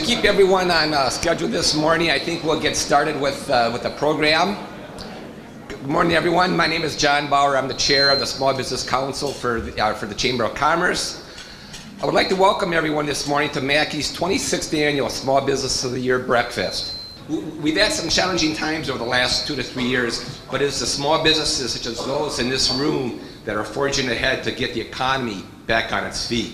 keep everyone on schedule this morning, I think we'll get started with the program. Good morning, everyone. My name is John Bauer. I'm the chair of the Small Business Council for the Chamber of Commerce. I would like to welcome everyone this morning to Mackey's 26th annual Small Business of the Year breakfast. We've had some challenging times over the last 2 to 3 years, but it's the small businesses such as those in this room that are forging ahead to get the economy back on its feet.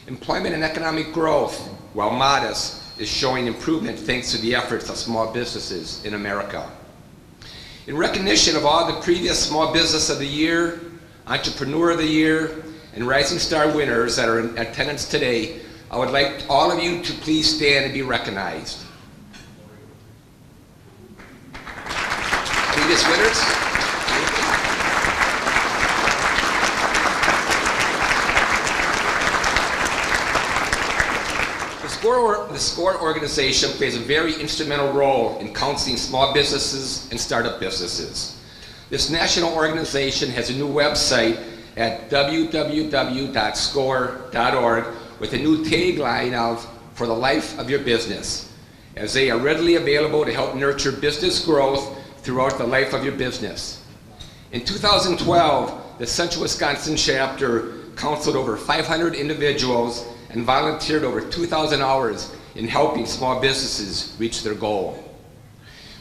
Employment and economic growth, while modest, is showing improvement thanks to the efforts of small businesses in America. In recognition of all the previous Small Business of the Year, Entrepreneur of the Year, and Rising Star winners that are in attendance today, I would like all of you to please stand and be recognized. Previous winners. The SCORE organization plays a very instrumental role in counseling small businesses and startup businesses. This national organization has a new website at www.score.org with a new tagline of "For the Life of Your Business," as they are readily available to help nurture business growth throughout the life of your business. In 2012, the Central Wisconsin chapter counseled over 500 individuals and volunteered over 2,000 hours in helping small businesses reach their goal.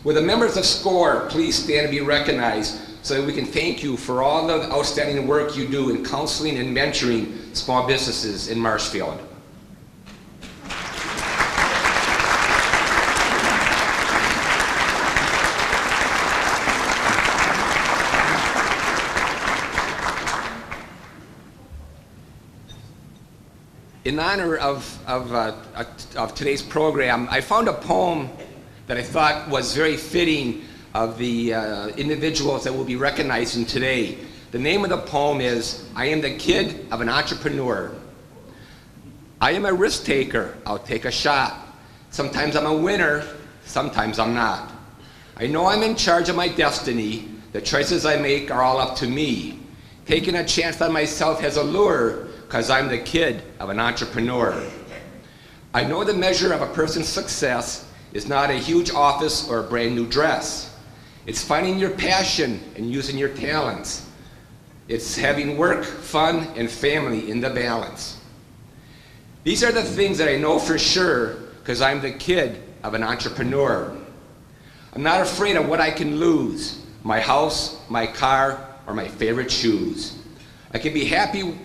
Will the members of SCORE please stand and be recognized so that we can thank you for all the outstanding work you do in counseling and mentoring small businesses in Marshfield. In honor of today's program, I found a poem that I thought was very fitting of the individuals that we'll be recognizing today. The name of the poem is "I Am the Kid of an Entrepreneur." I am a risk taker, I'll take a shot. Sometimes I'm a winner, sometimes I'm not. I know I'm in charge of my destiny, the choices I make are all up to me. Taking a chance on myself has a lure, 'cause I'm the kid of an entrepreneur. I know the measure of a person's success is not a huge office or a brand new dress. It's finding your passion and using your talents. It's having work, fun, and family in the balance. These are the things that I know for sure, 'cause I'm the kid of an entrepreneur. I'm not afraid of what I can lose, my house, my car, or my favorite shoes. I can be happy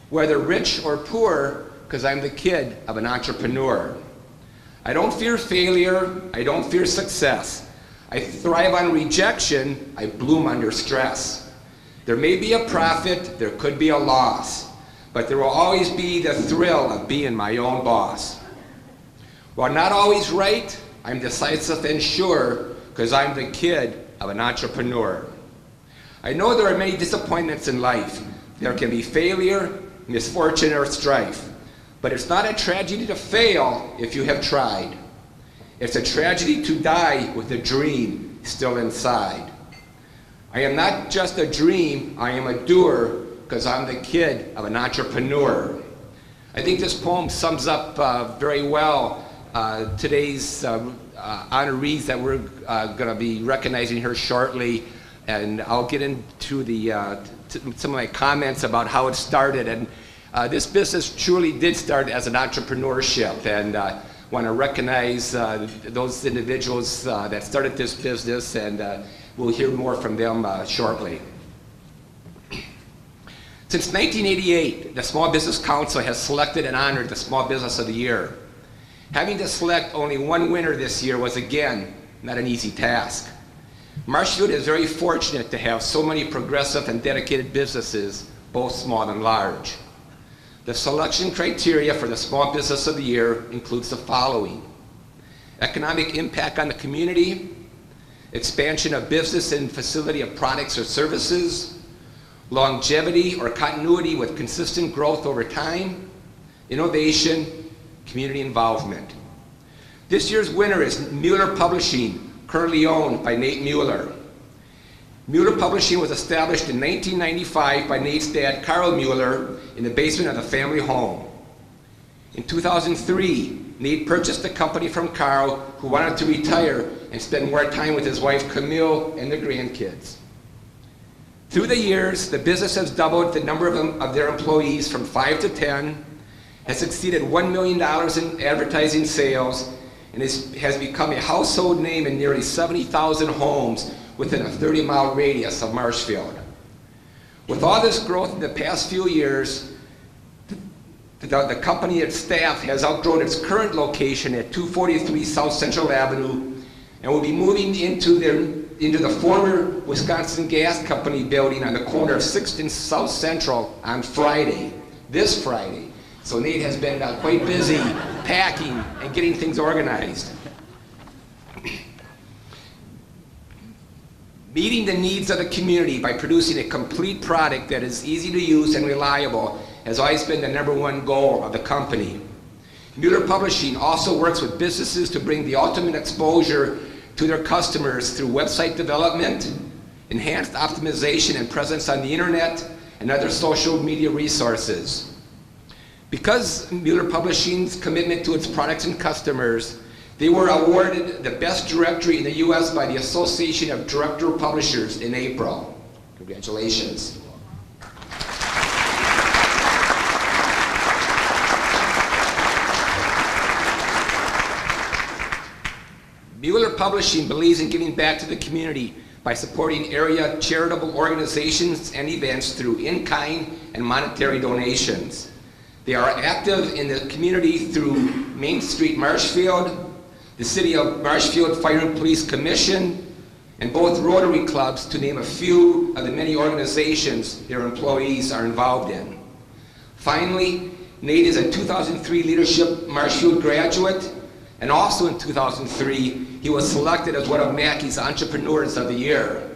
whether rich or poor, 'cause I'm the kid of an entrepreneur. I don't fear failure, I don't fear success. I thrive on rejection, I bloom under stress. There may be a profit, there could be a loss, but there will always be the thrill of being my own boss. While not always right, I'm decisive and sure, 'cause I'm the kid of an entrepreneur. I know there are many disappointments in life. There can be failure, misfortune, or strife. But it's not a tragedy to fail if you have tried. It's a tragedy to die with a dream still inside. I am not just a dream, I am a doer, 'cause I'm the kid of an entrepreneur. I think this poem sums up very well today's honorees that we're going to be recognizing here shortly. And I'll get into some of my comments about how it started. And this business truly did start as an entrepreneurship, and want to recognize those individuals that started this business, and we'll hear more from them shortly. Since 1988, the Small Business Council has selected and honored the Small Business of the Year. Having to select only one winner this year was, again, not an easy task. Marshfield is very fortunate to have so many progressive and dedicated businesses, both small and large. The selection criteria for the Small Business of the Year includes the following: economic impact on the community, expansion of business and facility of products or services, longevity or continuity with consistent growth over time, innovation, community involvement. This year's winner is Mueller Publishing, currently owned by Nate Mueller. Mueller Publishing was established in 1995 by Nate's dad, Carl Mueller, in the basement of the family home. In 2003, Nate purchased the company from Carl, who wanted to retire and spend more time with his wife Camille and the grandkids. Through the years, the business has doubled the number of their employees from 5 to 10, has exceeded $1 million in advertising sales, and has become a household name in nearly 70,000 homes within a 30-mile radius of Marshfield. With all this growth in the past few years, the company and staff has outgrown its current location at 243 South Central Avenue and will be moving into the former Wisconsin Gas Company building on the corner of 6th and South Central on Friday, this Friday. So Nate has been quite busy packing and getting things organized. Meeting the needs of the community by producing a complete product that is easy to use and reliable has always been the #1 goal of the company. Mueller Publishing also works with businesses to bring the ultimate exposure to their customers through website development, enhanced optimization and presence on the internet, and other social media resources. Because Mueller Publishing's commitment to its products and customers, they were awarded the best directory in the U.S. by the Association of Director Publishers in April. Congratulations. Mueller Publishing believes in giving back to the community by supporting area charitable organizations and events through in-kind and monetary donations. They are active in the community through Main Street Marshfield, the City of Marshfield Fire and Police Commission, and both Rotary clubs, to name a few of the many organizations their employees are involved in. Finally, Nate is a 2003 Leadership Marshfield graduate, and also in 2003, he was selected as one of Mackey's Entrepreneurs of the Year.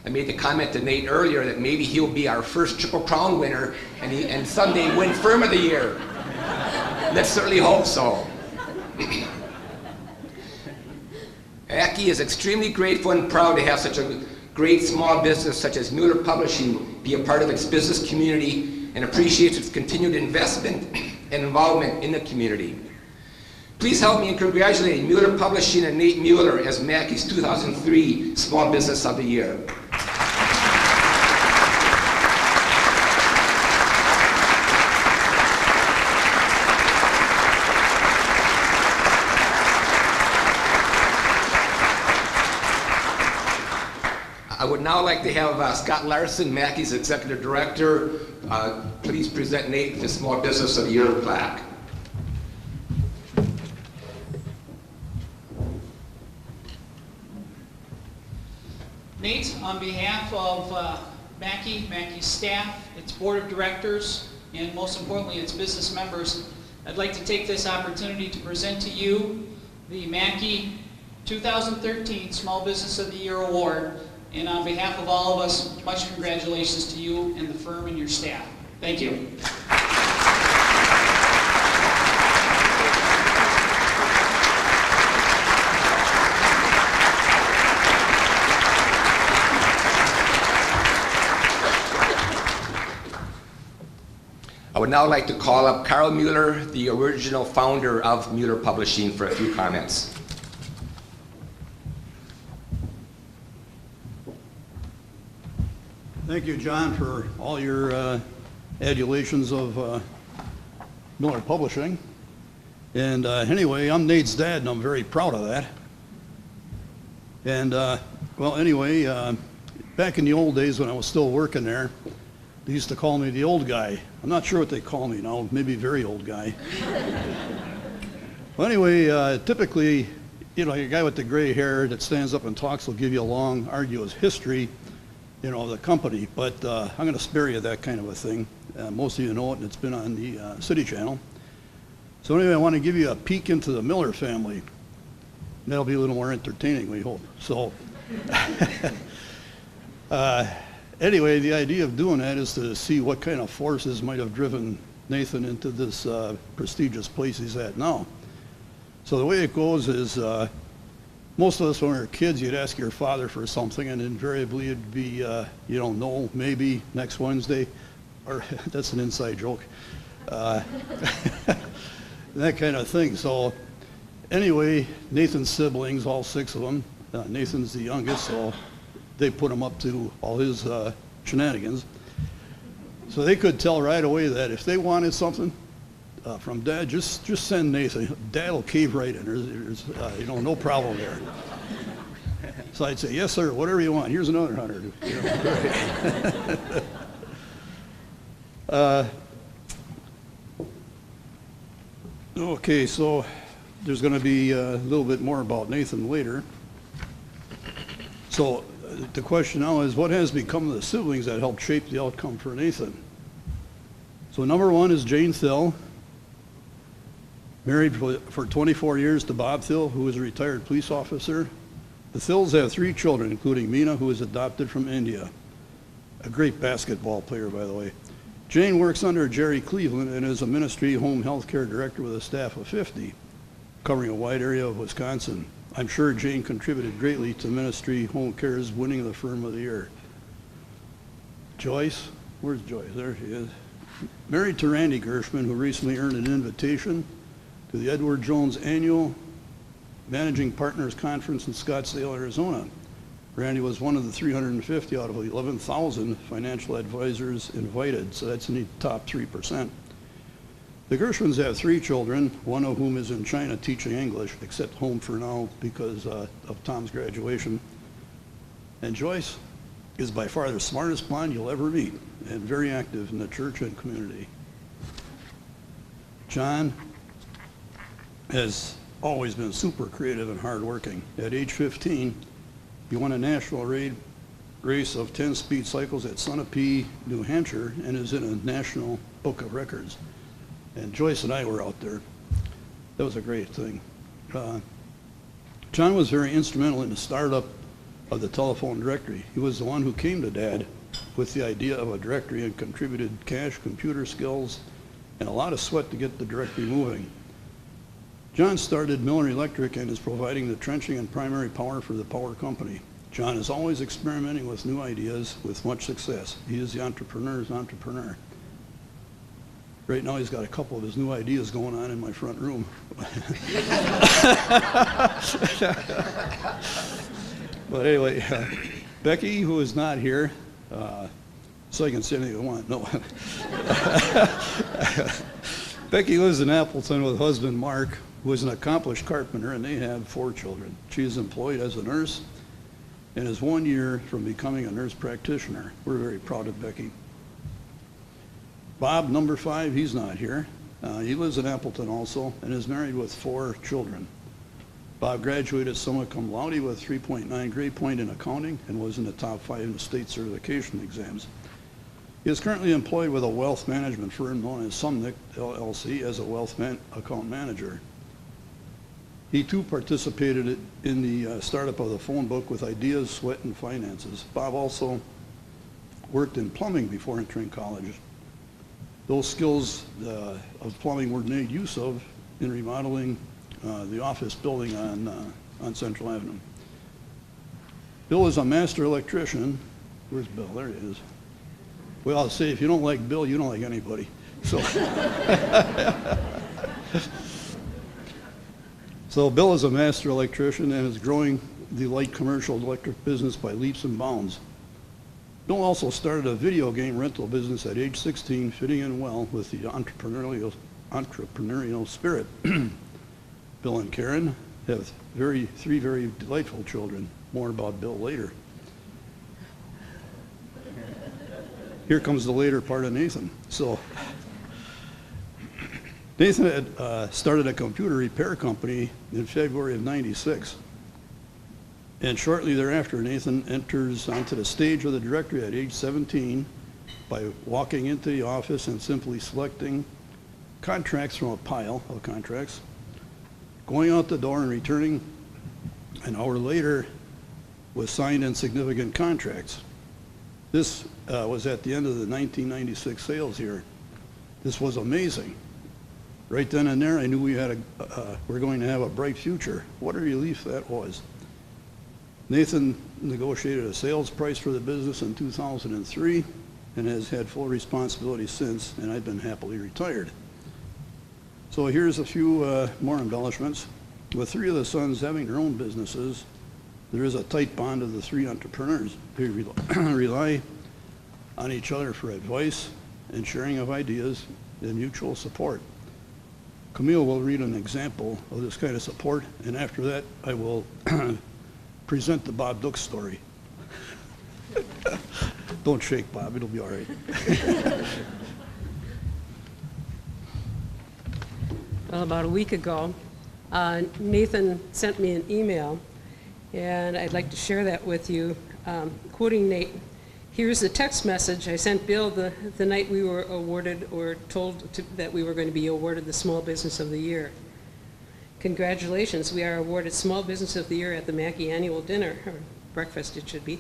I made the comment to Nate earlier that maybe he'll be our first Triple Crown winner and someday win Firm of the Year. Let's certainly hope so. Mackey is extremely grateful and proud to have such a great small business such as Mueller Publishing be a part of its business community and appreciates its continued investment and involvement in the community. Please help me in congratulating Mueller Publishing and Nate Mueller as Mackey's 2003 Small Business of the Year. I would now like to have Scott Larson, Mackey's Executive Director, please present Nate with the Small Business of the Year plaque. Nate, on behalf of Mackey's staff, its board of directors, and most importantly its business members, I'd like to take this opportunity to present to you the Mackey 2013 Small Business of the Year Award. And on behalf of all of us, much congratulations to you and the firm and your staff. Thank you. I would now like to call up Carl Mueller, the original founder of Mueller Publishing, for a few comments. Thank you, John, for all your adulations of Mueller Publishing. And anyway, I'm Nate's dad, and I'm very proud of that. And well, anyway, back in the old days when I was still working there, they used to call me the old guy. I'm not sure what they call me now, maybe very old guy. Well, anyway, typically, you know, your guy with the gray hair that stands up and talks will give you a long, arduous history, you know, of the company. But I'm going to spare you that kind of a thing. Most of you know it, and it's been on the City Channel. So anyway, I want to give you a peek into the Mueller family. That'll be a little more entertaining, we hope. So anyway, the idea of doing that is to see what kind of forces might have driven Nathan into this prestigious place he's at now. So the way it goes is most of us when we were kids, you'd ask your father for something, and invariably it'd be, you don't know, maybe next Wednesday, or that's an inside joke. that kind of thing. So anyway, Nathan's siblings, all 6 of them, Nathan's the youngest, so they put him up to all his shenanigans. So they could tell right away that if they wanted something from Dad, just send Nathan. Dad will cave right in. There's no problem there. So I'd say, yes, sir, whatever you want. Here's another 100. Okay, so there's going to be a little bit more about Nathan later. So the question now is, what has become of the siblings that helped shape the outcome for Nathan? So number 1 is Jane Thill, married for 24 years to Bob Thill, who is a retired police officer. The Thills have 3 children, including Mina, who is adopted from India. A great basketball player, by the way. Jane works under Jerry Cleveland and is a ministry home health care director with a staff of 50, covering a wide area of Wisconsin. I'm sure Jane contributed greatly to Ministry Home Care's winning the Firm of the Year. Joyce, where's Joyce? There she is. Married to Randy Gershman, who recently earned an invitation to the Edward Jones Annual Managing Partners Conference in Scottsdale, Arizona. Randy was one of the 350 out of 11,000 financial advisors invited, so that's in the top 3%. The Gershwins have 3 children, one of whom is in China teaching English, except home for now because of Tom's graduation. And Joyce is by far the smartest blonde you'll ever meet, and very active in the church and community. John has always been super creative and hardworking. At age 15, he won a national race of 10 speed cycles at Sunapee, New Hampshire, and is in a national book of records. And Joyce and I were out there. That was a great thing. John was very instrumental in the startup of the telephone directory. He was the one who came to Dad with the idea of a directory and contributed cash, computer skills, and a lot of sweat to get the directory moving. John started Mueller Electric and is providing the trenching and primary power for the power company. John is always experimenting with new ideas with much success. He is the entrepreneur's entrepreneur. Right now he's got a couple of his new ideas going on in my front room. But anyway, Becky, who is not here, so I can say anything I want. No. Becky lives in Appleton with husband Mark, who is an accomplished carpenter, and they have 4 children. She is employed as a nurse and is 1 year from becoming a nurse practitioner. We're very proud of Becky. Bob, number 5, he's not here. He lives in Appleton also and is married with 4 children. Bob graduated summa cum laude with 3.9 grade point in accounting and was in the top 5 in the state certification exams. He is currently employed with a wealth management firm known as Sumnick LLC as a wealth account manager. He too participated in the startup of the phone book with ideas, sweat, and finances. Bob also worked in plumbing before entering college. Those skills of plumbing were made use of in remodeling the office building on Central Avenue. Bill is a master electrician. Where's Bill? There he is. Well, I'll say if you don't like Bill, you don't like anybody. So, so Bill is a master electrician and is growing the light commercial electric business by leaps and bounds. Bill also started a video game rental business at age 16, fitting in well with the entrepreneurial spirit. Bill and Karen have 3 very delightful children. More about Bill later. Here comes the later part of Nathan. So Nathan had started a computer repair company in February of '96. And shortly thereafter, Nathan enters onto the stage of the directory at age 17 by walking into the office and simply selecting contracts from a pile of contracts, going out the door and returning an hour later with signed and significant contracts. This was at the end of the 1996 sales year. This was amazing. Right then and there, I knew we're going to have a bright future. What a relief that was. Nathan negotiated a sales price for the business in 2003 and has had full responsibility since, and I've been happily retired. So here's a few more embellishments. With three of the sons having their own businesses, there is a tight bond of the three entrepreneurs who rely on each other for advice and sharing of ideas and mutual support. Camille will read an example of this kind of support, and after that I will present the Bob Dux story. Don't shake, Bob, it'll be all right. Well, about a week ago, Nathan sent me an email, and I'd like to share that with you. Quoting Nate, here's the text message I sent Bill the night we were awarded or told that we were going to be awarded the Small Business of the Year. Congratulations, we are awarded Small Business of the Year at the Mackey Annual Dinner, or breakfast it should be.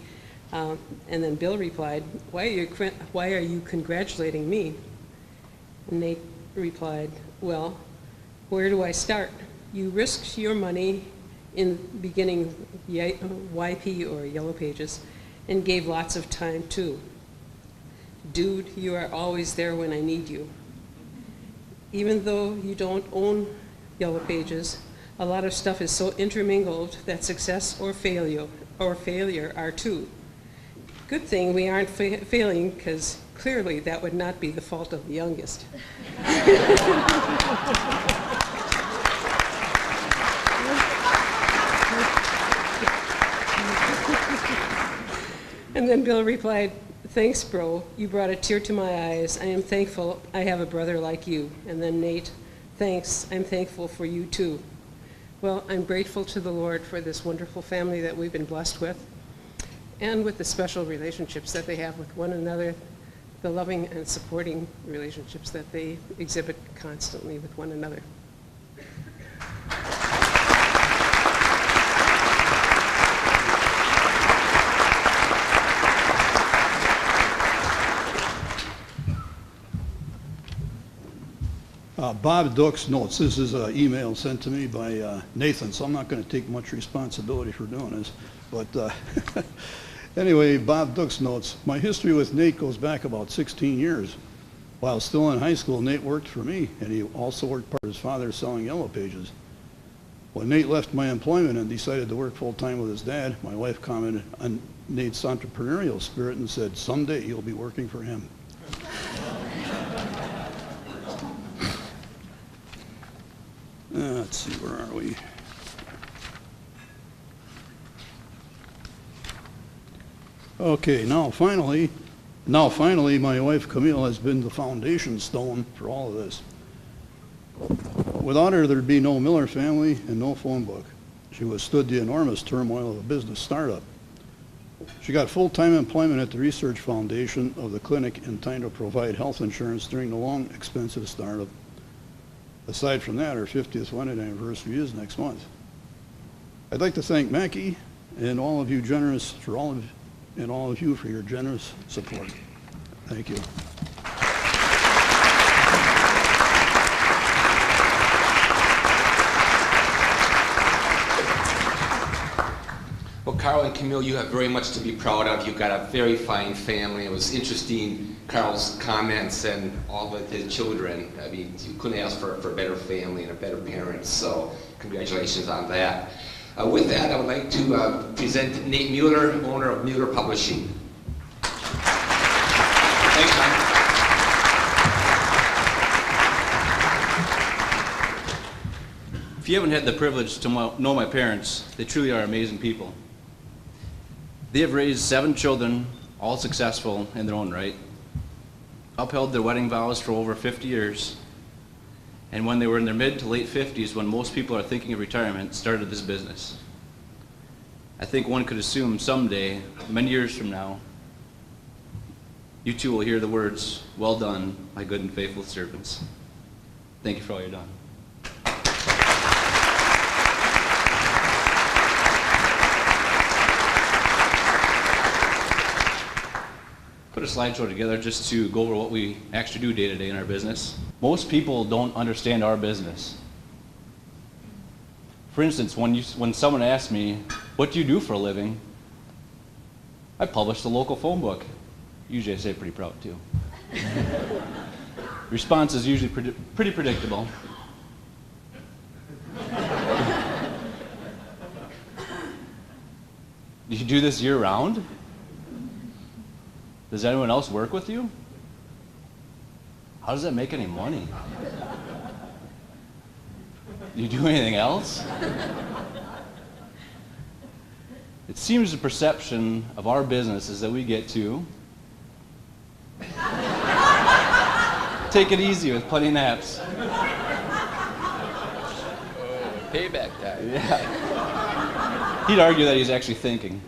And then Bill replied, why are you congratulating me? And Nate replied, well, where do I start? You risked your money in beginning YP or Yellow Pages and gave lots of time too. Dude, you are always there when I need you. Even though you don't own Yellow Pages, a lot of stuff is so intermingled that success or failure are too. Good thing we aren't failing, because clearly that would not be the fault of the youngest. And then Bill replied, thanks, bro. You brought a tear to my eyes. I am thankful I have a brother like you. And then Nate, thanks. I'm thankful for you too. Well, I'm grateful to the Lord for this wonderful family that we've been blessed with, and with the special relationships that they have with one another, the loving and supporting relationships that they exhibit constantly with one another. Bob Dux notes, this is an email sent to me by Nathan, so I'm not going to take much responsibility for doing this. But anyway, Bob Dux notes, my history with Nate goes back about 16 years. While still in high school, Nate worked for me, and he also worked part of his father selling Yellow Pages. When Nate left my employment and decided to work full-time with his dad, my wife commented on Nate's entrepreneurial spirit and said, someday you'll be working for him. Let's see, where are we? Okay, now finally, my wife Camille has been the foundation stone for all of this. Without her, there'd be no Mueller family and no phone book. She withstood the enormous turmoil of a business startup. She got full-time employment at the Research Foundation of the clinic in time to provide health insurance during the long, expensive startup. Aside from that, her 50th wedding anniversary is next month. I'd like to thank Mackey and all of you for your generous support. Thank you. Well, Carl and Camille, you have very much to be proud of. You've got a very fine family. It was interesting, Carl's comments and all of his children. I mean, you couldn't ask for a better family and a better parents, so congratulations on that. With that, I would like to present Nate Mueller, owner of Mueller Publishing. Thanks, Mike. If you haven't had the privilege to know my parents, they truly are amazing people. They have raised 7 children, all successful in their own right, upheld their wedding vows for over 50 years, and when they were in their mid to late 50s, when most people are thinking of retirement, started this business. I think one could assume someday, many years from now, you two will hear the words, well done, my good and faithful servants. Thank you for all you've done. Put a slideshow together just to go over what we actually do day to day in our business. Most people don't understand our business. For instance, when someone asks me, what do you do for a living? I publish the local phone book. Usually I say pretty proud too. Response is usually pretty predictable. Do you do this year-round? Does anyone else work with you? How does that make any money? Do you do anything else? It seems the perception of our business is that we get to take it easy with plenty of naps. Payback time. Yeah. He'd argue that he's actually thinking.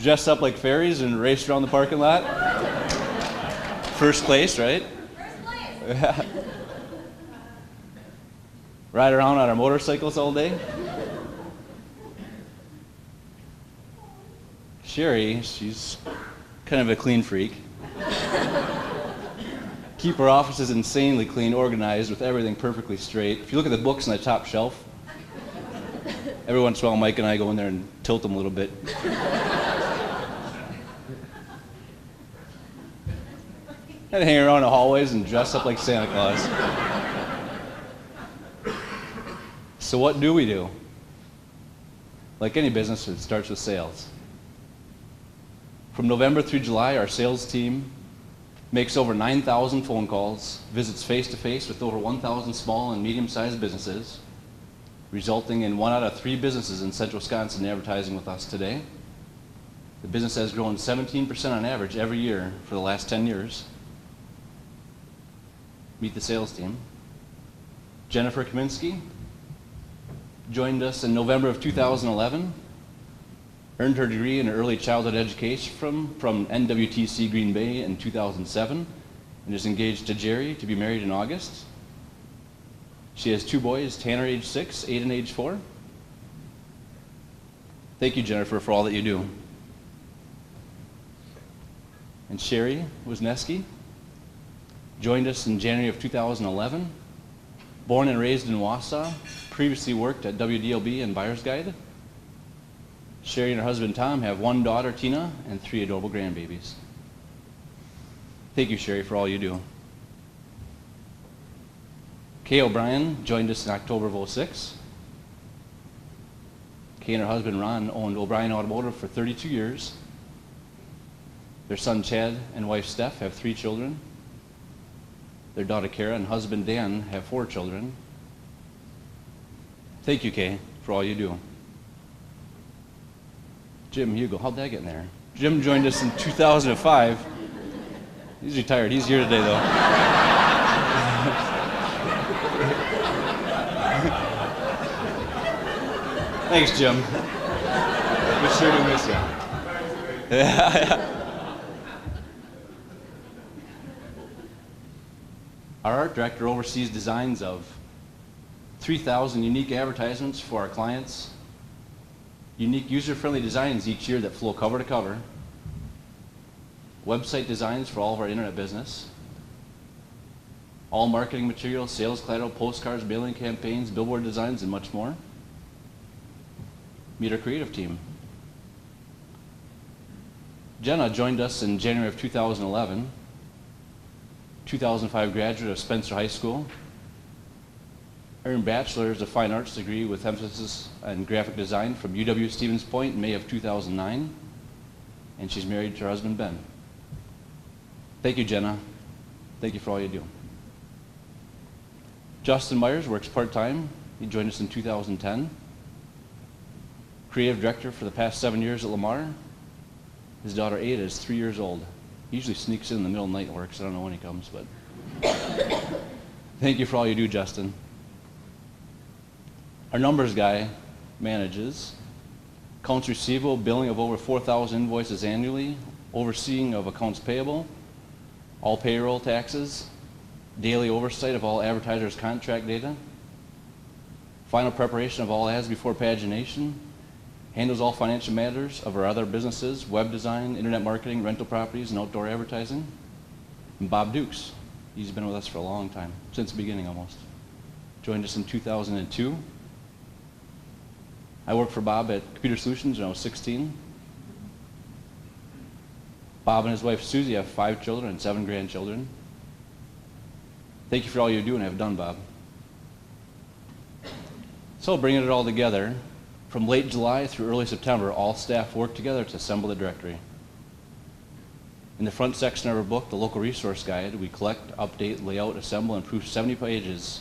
Dress up like fairies and race around the parking lot. First place, right? First place. Ride around on our motorcycles all day. Sherry, she's kind of a clean freak. Keep her offices insanely clean, organized, with everything perfectly straight. If you look at the books on the top shelf, every once in a while Mike and I go in there and tilt them a little bit. And hang around the hallways and dress up like Santa Claus. So what do we do? Like any business, it starts with sales. From November through July, our sales team makes over 9,000 phone calls, visits face-to-face with over 1,000 small and medium-sized businesses, resulting in 1 out of 3 businesses in central Wisconsin advertising with us today. The business has grown 17% on average every year for the last 10 years. Meet the sales team. Jennifer Kaminsky joined us in November of 2011, earned her degree in early childhood education from NWTC Green Bay in 2007, and is engaged to Jerry to be married in August. She has 2 boys, Tanner age 6, Aiden age 4. Thank you, Jennifer, for all that you do. And Sherry Wisniewski joined us in January of 2011. Born and raised in Wausau, previously worked at WDLB and Buyer's Guide. Sherry and her husband Tom have 1 daughter, Tina, and 3 adorable grandbabies. Thank you, Sherry, for all you do. Kay O'Brien joined us in October of 2006. Kay and her husband Ron owned O'Brien Automotive for 32 years. Their son Chad and wife Steph have 3 children. Their daughter Kara and husband Dan have 4 children. Thank you, Kay, for all you do. Jim Hugo, how'd that get in there? Jim joined us in 2005. He's retired. He's here today, though. Thanks, Jim. We sure do miss you. Our art director oversees designs of 3,000 unique advertisements for our clients, unique user-friendly designs each year that flow cover to cover, website designs for all of our internet business, all marketing materials, sales collateral, postcards, mailing campaigns, billboard designs, and much more. Meet our creative team. Jenna joined us in January of 2011, 2005 graduate of Spencer High School, earned Bachelor's of Fine Arts degree with emphasis on graphic design from UW Stevens Point in May of 2009, and she's married to her husband Ben. Thank you, Jenna. Thank you for all you do. Justin Myers works part-time. He joined us in 2010. Creative director for the past 7 years at Lamar. His daughter Ada is 3 years old. He usually sneaks in the middle of the night and works. I don't know when he comes, but thank you for all you do, Justin. Our numbers guy manages accounts receivable, billing of over 4,000 invoices annually, overseeing of accounts payable, all payroll taxes, daily oversight of all advertisers' contract data, final preparation of all ads before pagination, handles all financial matters of our other businesses, web design, internet marketing, rental properties, and outdoor advertising. And Bob Dukes, he's been with us for a long time, since the beginning almost. Joined us in 2002. I worked for Bob at Computer Solutions when I was 16. Bob and his wife Susie have 5 children and 7 grandchildren. Thank you for all you do and have done, Bob. So bringing it all together, from late July through early September, all staff worked together to assemble the directory. In the front section of our book, the local resource guide, we collect, update, layout, assemble, and proof 70 pages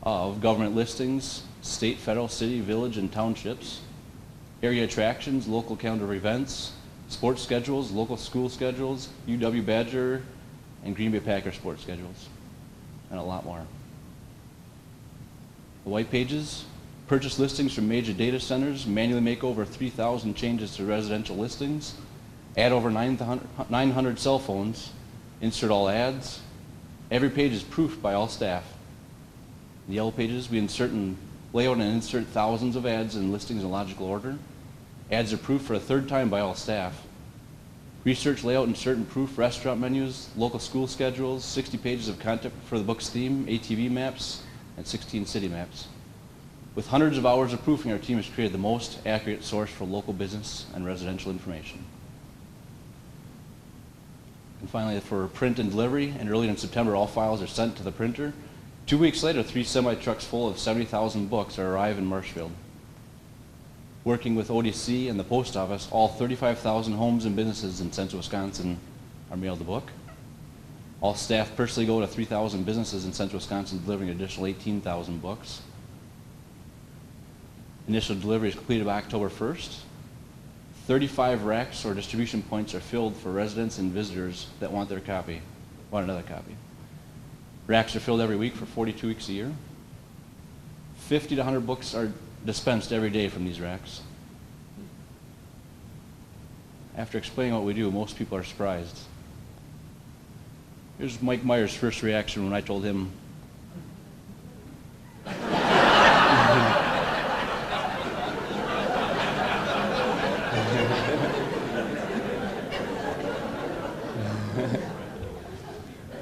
of government listings, state, federal, city, village, and townships, area attractions, local calendar of events, sports schedules, local school schedules, UW Badger, and Green Bay Packers sports schedules, and a lot more. The white pages, purchase listings from major data centers, manually make over 3,000 changes to residential listings, add over 900 cell phones, insert all ads. Every page is proofed by all staff. In the yellow pages, we insert and layout and insert thousands of ads and listings in logical order. Ads are proofed for a third time by all staff. Research, layout, insert, and proof restaurant menus, local school schedules, 60 pages of content for the book's theme, ATV maps, and 16 city maps. With hundreds of hours of proofing, our team has created the most accurate source for local business and residential information. And finally, for print and delivery, and early in September, all files are sent to the printer. 2 weeks later, 3 semi-trucks full of 70,000 books are arrived in Marshfield. Working with ODC and the post office, all 35,000 homes and businesses in central Wisconsin are mailed the book. All staff personally go to 3,000 businesses in central Wisconsin, delivering an additional 18,000 books. Initial delivery is completed by October 1st. 35 racks or distribution points are filled for residents and visitors that want another copy. Racks are filled every week for 42 weeks a year. 50 to 100 books are dispensed every day from these racks. After explaining what we do, most people are surprised. Here's Mike Meyer's first reaction when I told him.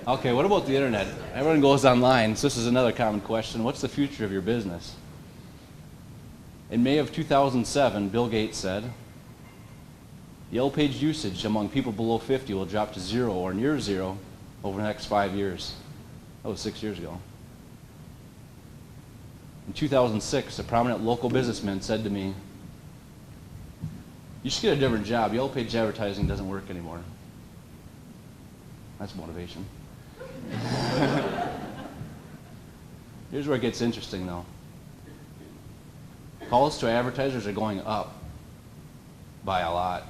Okay, what about the internet? Everyone goes online, so this is another common question. What's the future of your business? In May of 2007, Bill Gates said, Yellow Page usage among people below 50 will drop to 0 or near 0 over the next 5 years. That was 6 years ago. In 2006, a prominent local businessman said to me, you should get a different job. Yellow Page advertising doesn't work anymore. That's motivation. Here's where it gets interesting, though. Calls to advertisers are going up by a lot.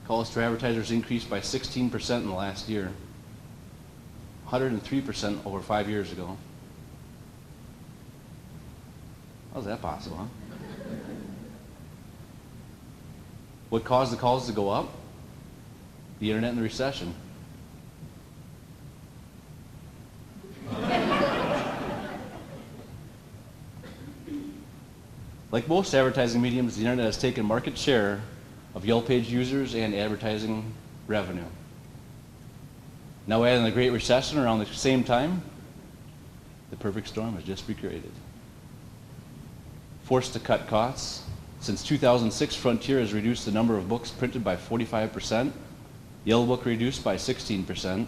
Calls to advertisers increased by 16% in the last year, 103% over 5 years ago. How's that possible, huh? What caused the calls to go up? The internet and the recession. Like most advertising mediums, the internet has taken market share of Yellow Page users and advertising revenue. Now add in the Great Recession around the same time, the perfect storm has just recreated. Forced to cut costs. Since 2006, Frontier has reduced the number of books printed by 45%, Yellow Book reduced by 16%.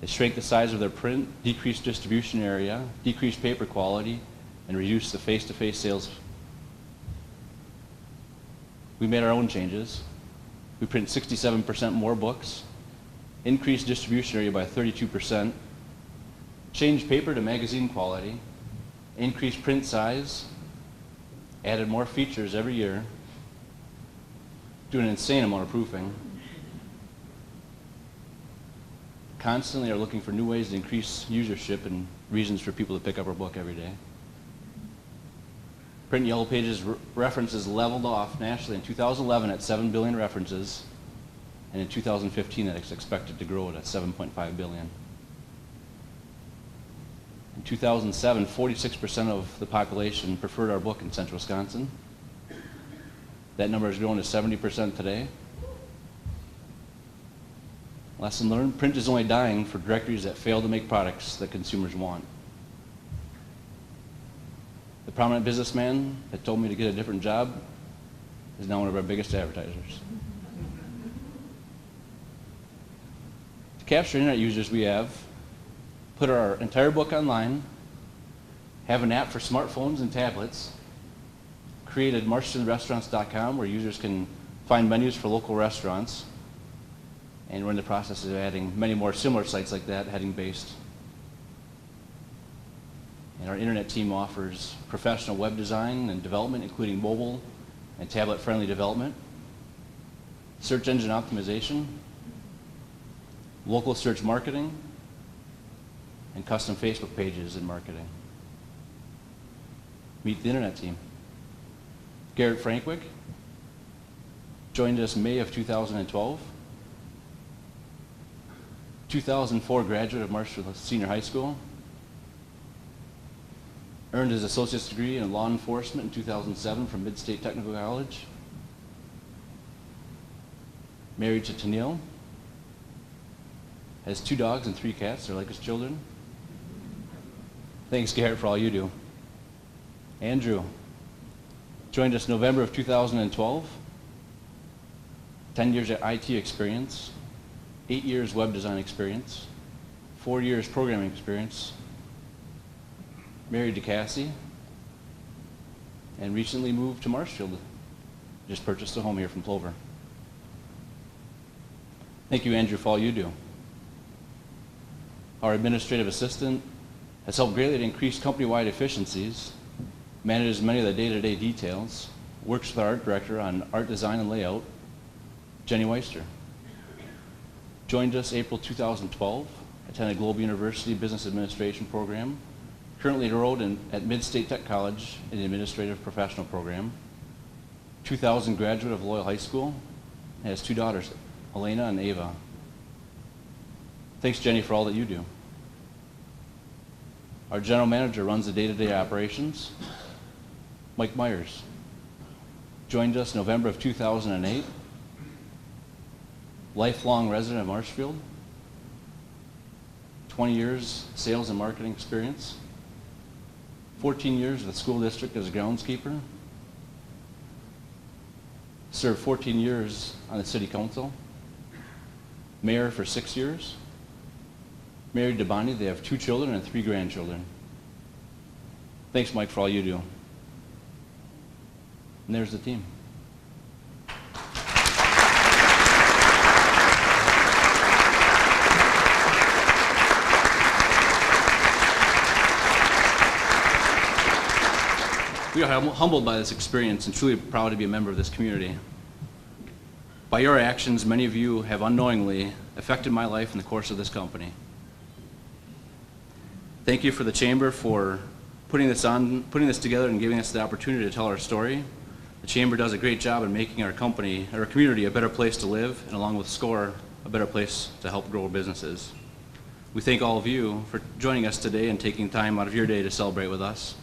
They shrank the size of their print, decreased distribution area, decreased paper quality, and reduce the face-to-face sales. We made our own changes. We print 67% more books, increased distribution area by 32%, changed paper to magazine quality, increased print size, added more features every year, do an insane amount of proofing, constantly are looking for new ways to increase usership and reasons for people to pick up our book every day. Print Yellow Pages references leveled off nationally in 2011 at 7 billion references, and in 2015 it's expected to grow to 7.5 billion. In 2007, 46% of the population preferred our book in central Wisconsin. That number has grown to 70% today. Lesson learned, print is only dying for directories that fail to make products that consumers want. The prominent businessman that told me to get a different job is now one of our biggest advertisers. To capture internet users, we have put our entire book online, have an app for smartphones and tablets, created marshfieldrestaurants.com where users can find menus for local restaurants, and we're in the process of adding many more similar sites like that, heading based. And our internet team offers professional web design and development, including mobile and tablet-friendly development, search engine optimization, local search marketing, and custom Facebook pages and marketing. Meet the internet team. Garrett Frankwick joined us May of 2012. 2004 graduate of Marshfield Senior High School. Earned his associate's degree in law enforcement in 2007 from Mid-State Technical College. Married to Tennille. Has 2 dogs and 3 cats. They're like his children. Thanks, Garrett, for all you do. Andrew joined us November of 2012. 10 years of IT experience, 8 years web design experience, 4 years programming experience. Married to Cassie, and recently moved to Marshfield. Just purchased a home here from Plover. Thank you, Andrew, for all you do. Our administrative assistant has helped greatly to increase company-wide efficiencies, manages many of the day-to-day details, works with our art director on art design and layout, Jenny Weister. Joined us April 2012, attended Global University Business Administration program, currently enrolled at Mid-State Tech College in the Administrative Professional program, 2000 graduate of Loyal High School, has 2 daughters, Elena and Ava. Thanks, Jenny, for all that you do. Our general manager runs the day-to-day operations, Mike Myers. Joined us November of 2008, lifelong resident of Marshfield, 20 years sales and marketing experience, 14 years with the school district as a groundskeeper, served 14 years on the city council, mayor for 6 years, married to Bonnie. They have 2 children and 3 grandchildren. Thanks, Mike, for all you do. And there's the team. We are humbled by this experience and truly proud to be a member of this community. By your actions, many of you have unknowingly affected my life in the course of this company. Thank you for the Chamber for putting this together and giving us the opportunity to tell our story. The Chamber does a great job in making our company, our community, a better place to live, and along with SCORE, a better place to help grow businesses. We thank all of you for joining us today and taking time out of your day to celebrate with us.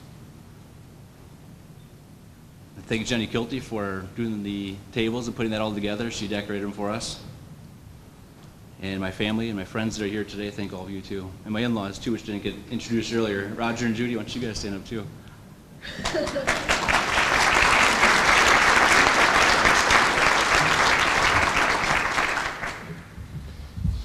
Thank Jenny Kilty for doing the tables and putting that all together. She decorated them for us. And my family and my friends that are here today, thank all of you too. And my in-laws too, which didn't get introduced earlier. Roger and Judy, why don't you guys stand up too?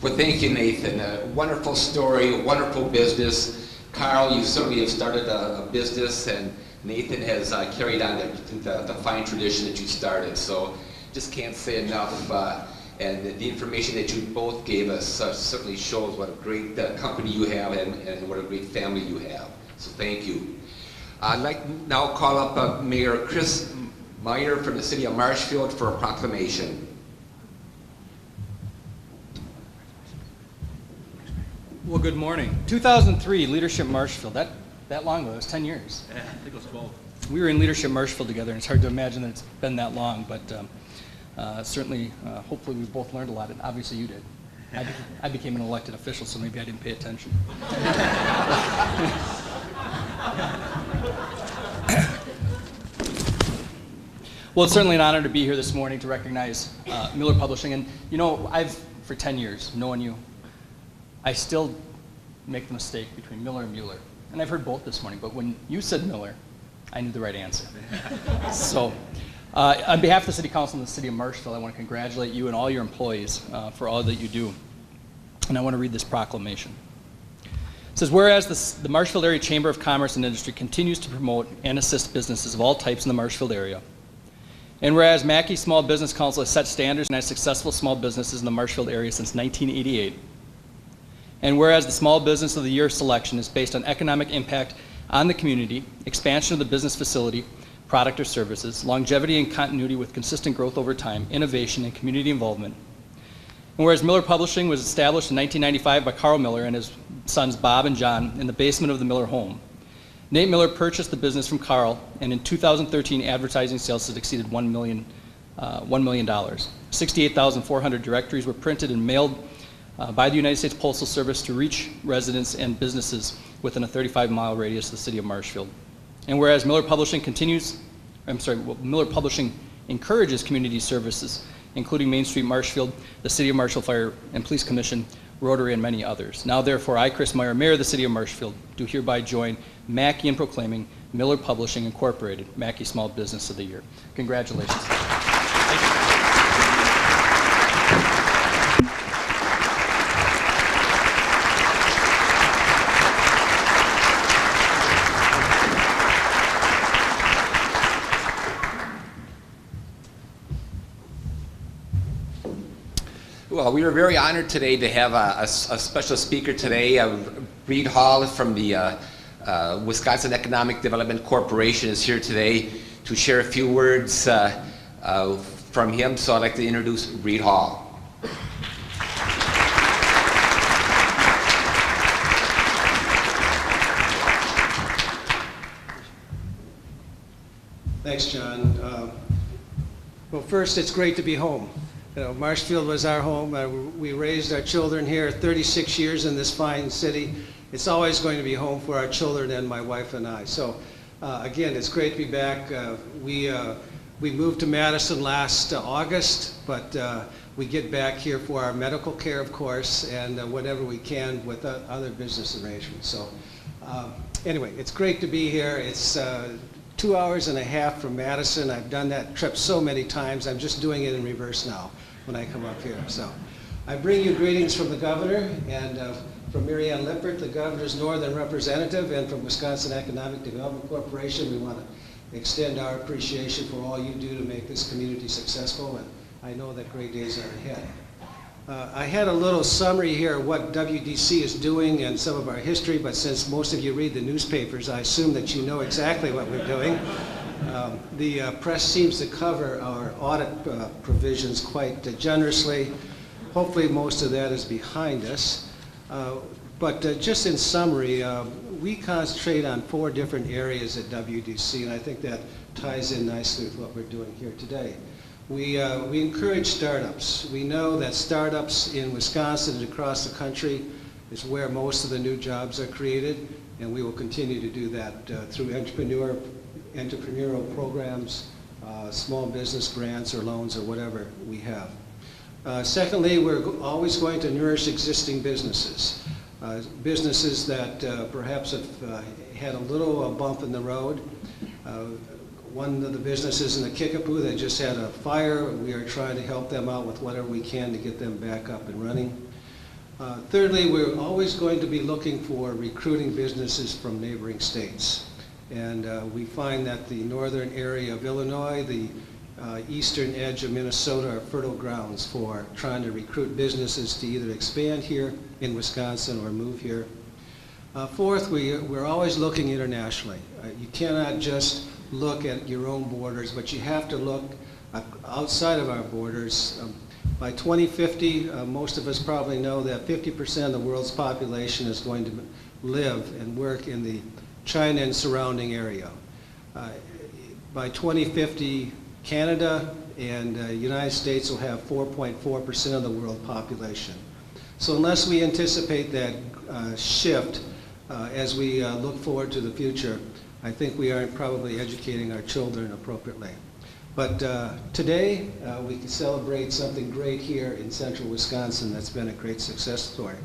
Well, thank you, Nathan. A wonderful story, a wonderful business. Carl, you certainly have started a business, and Nathan has carried on the fine tradition that you started. So just can't say enough. And the information that you both gave us certainly shows what a great company you have and what a great family you have. So thank you. I'd like now call up Mayor Chris Mueller from the city of Marshfield for a proclamation. Well, good morning. 2003, Leadership Marshfield. That long ago, it was 10 years. Yeah, I think it was 12. We were in Leadership Marshfield together, and it's hard to imagine that it's been that long, but certainly, hopefully we both learned a lot, and obviously you did. I became an elected official, so maybe I didn't pay attention. Well, it's certainly an honor to be here this morning to recognize Mueller Publishing, and you know, I've, for 10 years, knowing you, I still make the mistake between Miller and Mueller. And I've heard both this morning, but when you said Miller, I knew the right answer. So, on behalf of the City Council and the City of Marshfield, I want to congratulate you and all your employees for all that you do. And I want to read this proclamation. It says, whereas the Marshfield Area Chamber of Commerce and Industry continues to promote and assist businesses of all types in the Marshfield area. And whereas Mackey Small Business Council has set standards and has successful small businesses in the Marshfield area since 1988. And whereas the Small Business of the Year selection is based on economic impact on the community, expansion of the business facility, product or services, longevity and continuity with consistent growth over time, innovation and community involvement. And whereas Mueller Publishing was established in 1995 by Carl Mueller and his sons Bob and John in the basement of the Mueller home. Nate Mueller purchased the business from Carl, and in 2013 advertising sales had exceeded $1 million. 68,400 directories were printed and mailed by the United States Postal Service to reach residents and businesses within a 35-mile radius of the city of Marshfield. And whereas Mueller Publishing Mueller Publishing encourages community services, including Main Street Marshfield, the City of Marshfield Fire and Police Commission, Rotary, and many others. Now therefore, I, Chris Meyer, Mayor of the City of Marshfield, do hereby join Mackey in proclaiming Mueller Publishing Incorporated Mackey Small Business of the Year. Congratulations. Thank you. Well, we were very honored today to have a special speaker today. Reed Hall from the Wisconsin Economic Development Corporation is here today to share a few words from him. So I'd like to introduce Reed Hall. Thanks, John. Well, first, it's great to be home. You know, Marshfield was our home. We raised our children here 36 years in this fine city. It's always going to be home for our children and my wife and I. So, again, it's great to be back. We moved to Madison last August, but we get back here for our medical care, of course, and whenever we can with other business arrangements. So, anyway, it's great to be here. It's 2 hours and a half from Madison. I've done that trip so many times. I'm just doing it in reverse now when I come up here. So I bring you greetings from the governor and from Mary Ann Lippert, the governor's northern representative, and from Wisconsin Economic Development Corporation. We want to extend our appreciation for all you do to make this community successful, and I know that great days are ahead. I had a little summary here of what WDC is doing and some of our history, but since most of you read the newspapers, I assume that you know exactly what we're doing. The press seems to cover our audit provisions quite generously. Hopefully most of that is behind us. But just in summary, we concentrate on 4 different areas at WDC, and I think that ties in nicely with what we're doing here today. We encourage startups. We know that startups in Wisconsin and across the country is where most of the new jobs are created, and we will continue to do that through entrepreneurial programs, small business grants or loans or whatever we have. Secondly, we're always going to nourish existing businesses. Businesses that perhaps have had a little bump in the road. One of the businesses in the Kickapoo that just had a fire, we are trying to help them out with whatever we can to get them back up and running. Thirdly, we're always going to be looking for recruiting businesses from neighboring states. And we find that the northern area of Illinois, the eastern edge of Minnesota are fertile grounds for trying to recruit businesses to either expand here in Wisconsin or move here. Fourth, we're always looking internationally. You cannot just look at your own borders, but you have to look outside of our borders. By 2050, most of us probably know that 50% of the world's population is going to live and work in the China and surrounding area. By 2050, Canada and the United States will have 4.4% of the world population. So unless we anticipate that shift as we look forward to the future, I think we aren't probably educating our children appropriately. But today, we can celebrate something great here in central Wisconsin that's been a great success story.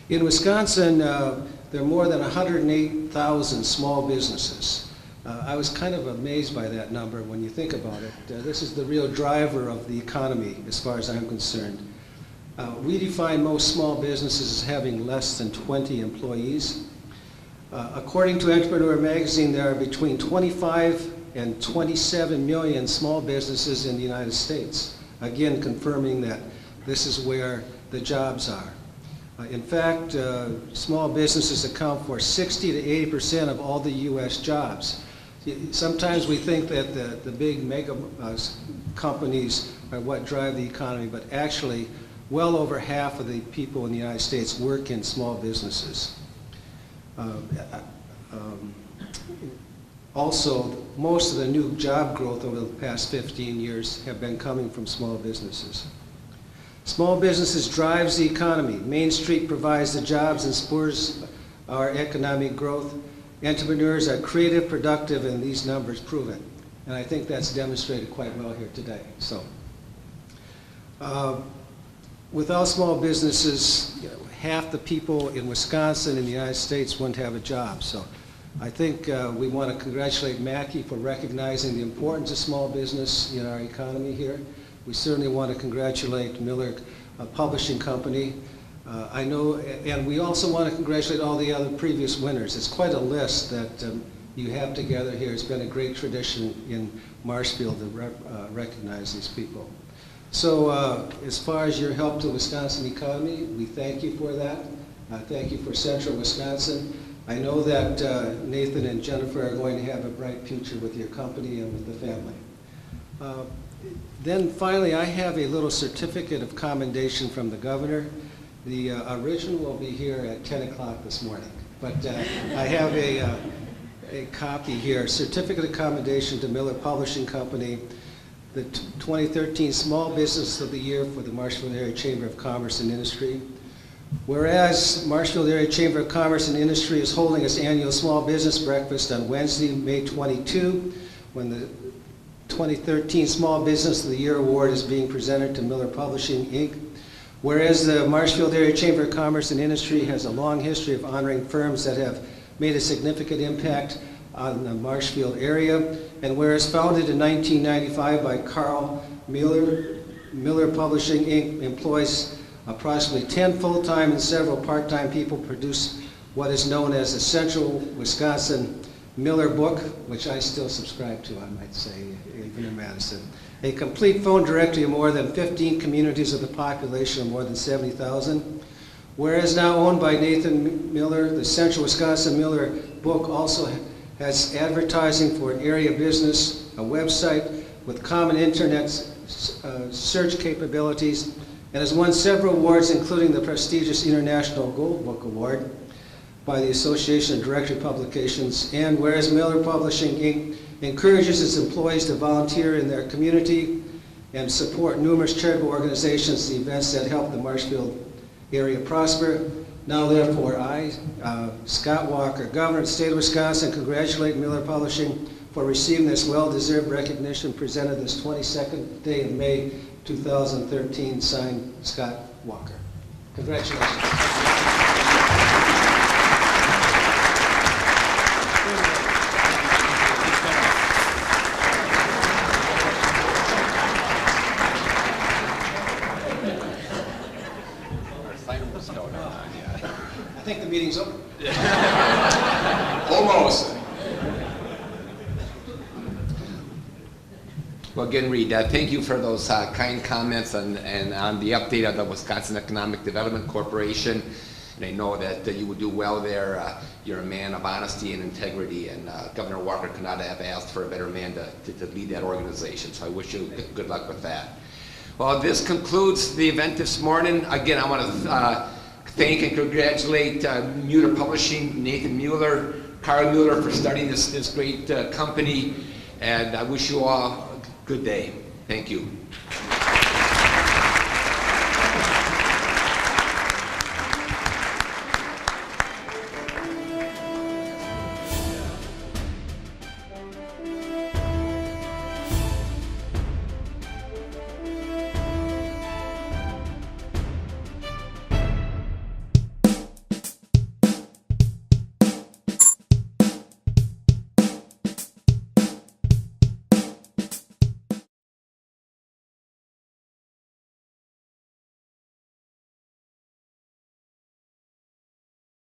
In Wisconsin, there are more than 108,000 small businesses. I was kind of amazed by that number when you think about it. This is the real driver of the economy as far as I'm concerned. We define most small businesses as having less than 20 employees. According to Entrepreneur Magazine, there are between 25 and 27 million small businesses in the United States, again confirming that this is where the jobs are. In fact, small businesses account for 60 to 80% of all the U.S. jobs. Sometimes we think that the big mega companies are what drive the economy, but actually well over half of the people in the United States work in small businesses. Also, most of the new job growth over the past 15 years have been coming from small businesses. Small businesses drives the economy. Main Street provides the jobs and spurs our economic growth. Entrepreneurs are creative, productive, and these numbers prove it. And I think that's demonstrated quite well here today. So, without small businesses, half the people in Wisconsin and the United States wouldn't have a job. So I think we want to congratulate Mackey for recognizing the importance of small business in our economy here. We certainly want to congratulate Mueller Publishing Company. I know, and we also want to congratulate all the other previous winners. It's quite a list that you have together here. It's been a great tradition in Marshfield to recognize these people. So as far as your help to the Wisconsin economy, we thank you for that. Thank you for Central Wisconsin. I know that Nathan and Jennifer are going to have a bright future with your company and with the family. Then finally, I have a little certificate of commendation from the governor. The original will be here at 10 o'clock this morning, but I have a copy here. Certificate of commendation to Mueller Publishing Company, the 2013 Small Business of the Year for the Marshfield Area Chamber of Commerce and Industry. Whereas Marshfield Area Chamber of Commerce and Industry is holding its annual Small Business Breakfast on Wednesday, May 22, when the 2013 Small Business of the Year Award is being presented to Mueller Publishing, Inc. Whereas the Marshfield Area Chamber of Commerce and Industry has a long history of honoring firms that have made a significant impact on the Marshfield area, and whereas founded in 1995 by Carl Mueller, Mueller Publishing, Inc. employs approximately 10 full-time and several part-time people, produce what is known as the Central Wisconsin Mueller Book, which I still subscribe to, I might say, even in Madison. A complete phone directory of more than 15 communities with a population of more than 70,000. Whereas now owned by Nathan Mueller, the Central Wisconsin Mueller Book also has advertising for an area business, a website with common internet search capabilities, and has won several awards, including the prestigious International Gold Book Award by the Association of Directory Publications. And whereas Mueller Publishing, Inc. encourages its employees to volunteer in their community and support numerous charitable organizations, the events that help the Marshfield area prosper. Now therefore I, Scott Walker, Governor of the State of Wisconsin, congratulate Mueller Publishing for receiving this well-deserved recognition presented this 22nd day of May 2013, signed Scott Walker. Congratulations. I think the meeting's over. Almost. Well, again, Reed, thank you for those kind comments and on the update of the Wisconsin Economic Development Corporation. And I know that you would do well there. You're a man of honesty and integrity, and Governor Walker could not have asked for a better man to lead that organization. So I wish you good luck with that. Well, this concludes the event this morning. Again, I want to thank and congratulate Mueller Publishing, Nathan Mueller, Carl Mueller for starting this great company, and I wish you all a good day. Thank you.